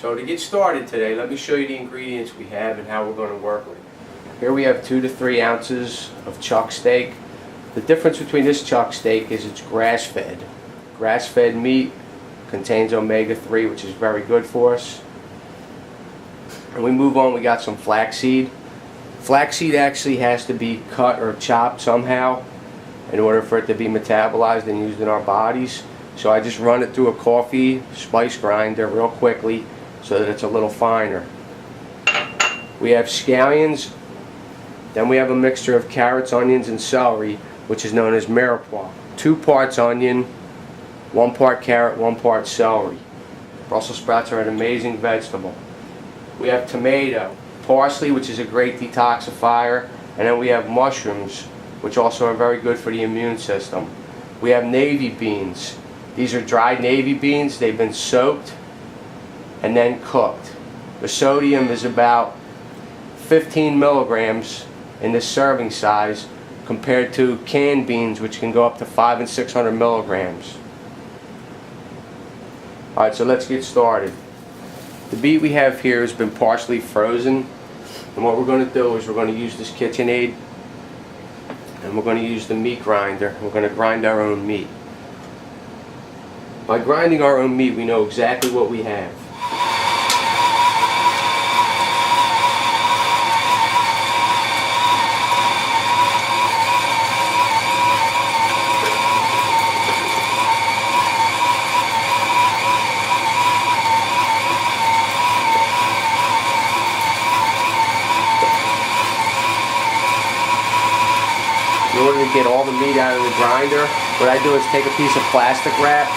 So to get started today, let me show you the ingredients we have and how we're going to work with it. Here we have 2 to 3 ounces of chuck steak. The difference between this chuck steak is it's grass-fed. Grass-fed meat contains omega-3, which is very good for us. And we move on, we got some flaxseed. Flaxseed actually has to be cut or chopped somehow in order for it to be metabolized and used in our bodies. So I just run it through a coffee spice grinder real quickly so that it's a little finer. We have scallions, then we have a mixture of carrots, onions, and celery, which is known as mirepoix. 2 parts onion, 1 part carrot, 1 part celery. Brussels sprouts are an amazing vegetable. We have tomato, parsley, which is a great detoxifier, and then we have mushrooms, which also are very good for the immune system. We have navy beans. These are dried navy beans. They've been soaked and then cooked. The sodium is about 15 milligrams in this serving size compared to canned beans, which can go up to 500 and 600 milligrams. Alright, so let's get started. The meat we have here has been partially frozen, and what we're going to do is we're going to use this KitchenAid and we're going to use the meat grinder. We're going to grind our own meat. By grinding our own meat, we know exactly what we have. In order to get all the meat out of the grinder, what I do is take a piece of plastic wrap,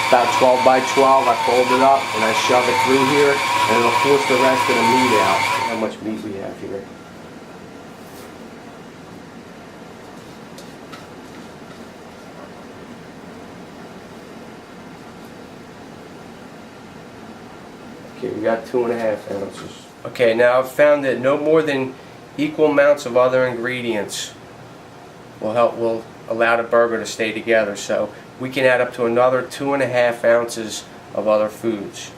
about 12 by 12, I fold it up and I shove it through here, and it'll force the rest of the meat out. How much meat we have here. Okay, we got 2.5 ounces. Okay, now I've found that no more than equal amounts of other ingredients will allow the burger to stay together. So we can add up to another 2.5 ounces of other foods.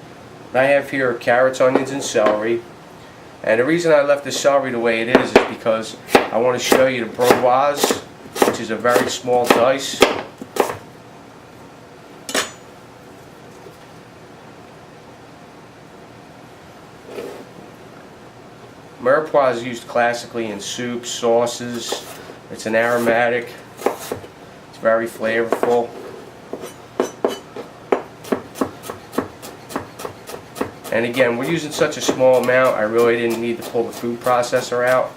What I have here are carrots, onions, and celery. And the reason I left the celery the way it is because I want to show you the bourgeoise, which is a very small dice. Mirepoix is used classically in soups, sauces. It's an aromatic. It's very flavorful. And again, we're using such a small amount, I really didn't need to pull the food processor out.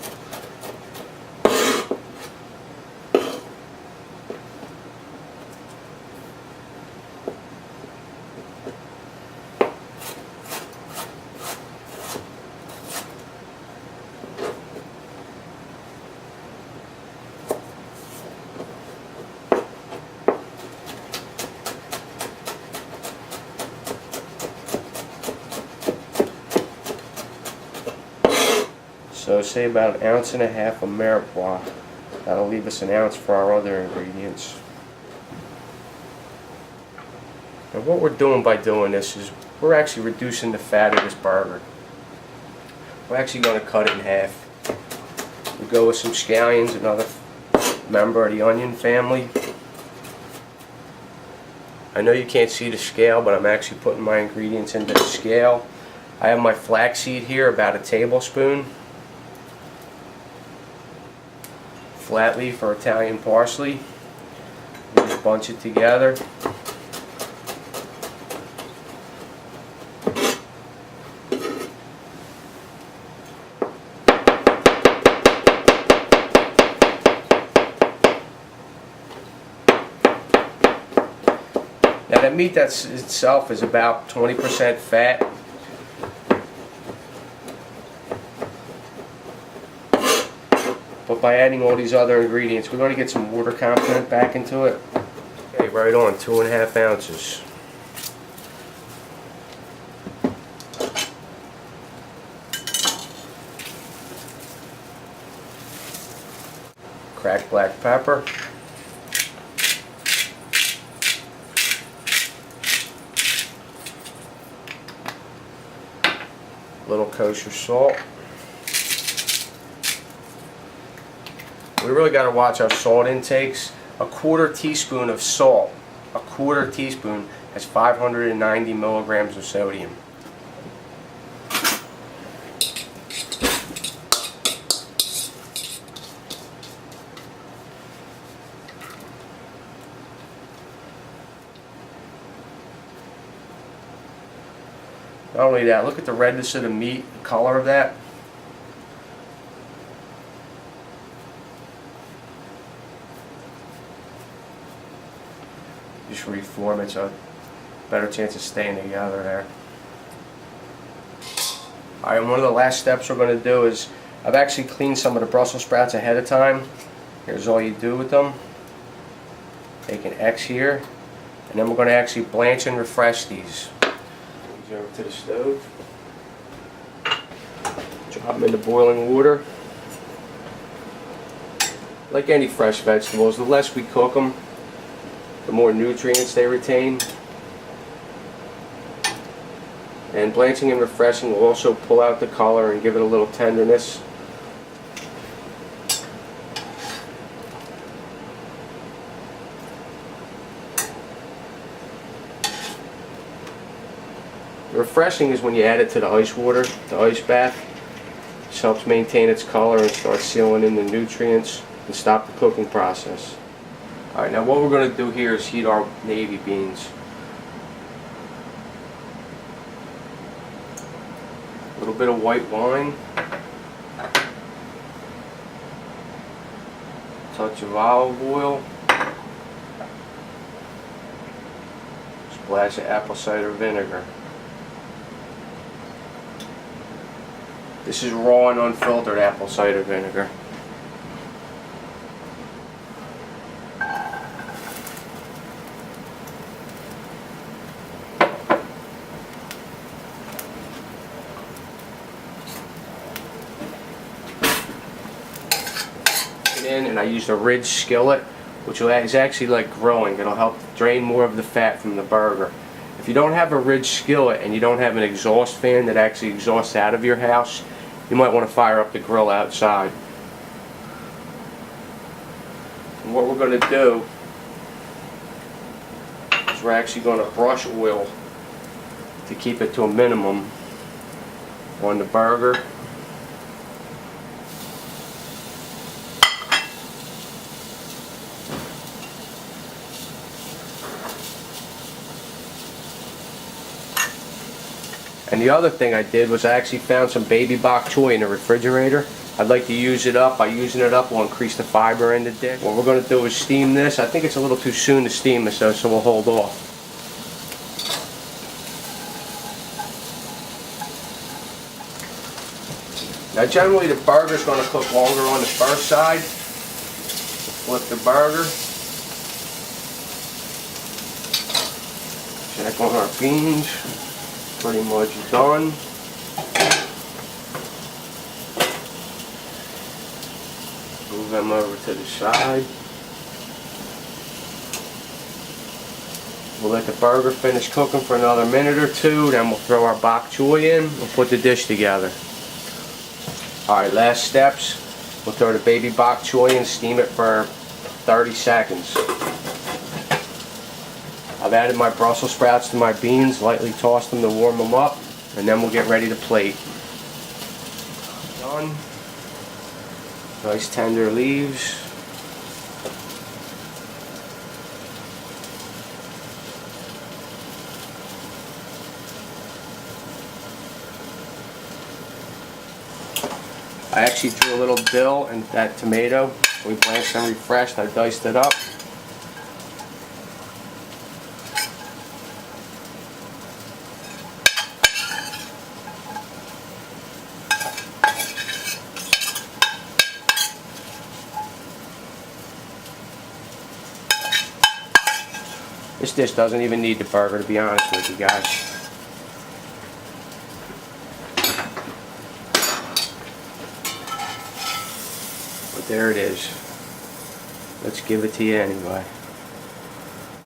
So say about 1.5 ounces of mirepoix. That'll leave us 1 ounce for our other ingredients. And what we're doing by doing this is we're actually reducing the fat of this burger. We're actually going to cut it in half. We go with some scallions, another member of the onion family. I know you can't see the scale, but I'm actually putting my ingredients into the scale. I have my flaxseed here, about 1 tablespoon. Flat leaf or Italian parsley. We just bunch it together. Now that meat itself is about 20% fat. But by adding all these other ingredients, we're going to get some water content back into it. Okay, right on, 2.5 ounces. Cracked black pepper. A little kosher salt. We really got to watch our salt intakes. A quarter teaspoon of salt, a quarter teaspoon, has 590 milligrams of sodium. Not only that, look at the redness of the meat, the color of that. Just reform it so better chance of staying together there. Alright, and one of the last steps we're going to do is, I've actually cleaned some of the Brussels sprouts ahead of time. Here's all you do with them. Take an X here, and then we're going to actually blanch and refresh these. These over to the stove. Drop them into boiling water. Like any fresh vegetables, the less we cook them, the more nutrients they retain. And blanching and refreshing will also pull out the color and give it a little tenderness. Refreshing is when you add it to the ice water, the ice bath. This helps maintain its color and start sealing in the nutrients and stop the cooking process. Alright, now what we're going to do here is heat our navy beans. A little bit of white wine. Touch of olive oil. Splash of apple cider vinegar. This is raw and unfiltered apple cider vinegar. In, and I used a ridge skillet, which is actually like grilling. It'll help drain more of the fat from the burger. If you don't have a ridge skillet and you don't have an exhaust fan that actually exhausts out of your house, you might want to fire up the grill outside. And what we're going to do is we're actually going to brush oil to keep it to a minimum on the burger. And the other thing I did was I actually found some baby bok choy in the refrigerator. I'd like to use it up. By using it up, we'll increase the fiber in the dish. What we're going to do is steam this. I think it's a little too soon to steam this though, so we'll hold off. Now generally the burger's going to cook longer on the first side. Flip the burger. Check on our beans. Pretty much done. Move them over to the side. We'll let the burger finish cooking for another minute or two, then we'll throw our bok choy in. We'll put the dish together. Alright, last steps. We'll throw the baby bok choy and steam it for 30 seconds. I've added my Brussels sprouts to my beans, lightly tossed them to warm them up, and then we'll get ready to plate. Done. Nice tender leaves. I actually threw a little dill and that tomato. We blanched and refreshed. I diced it up. This dish doesn't even need the burger, to be honest with you guys. But there it is. Let's give it to you anyway.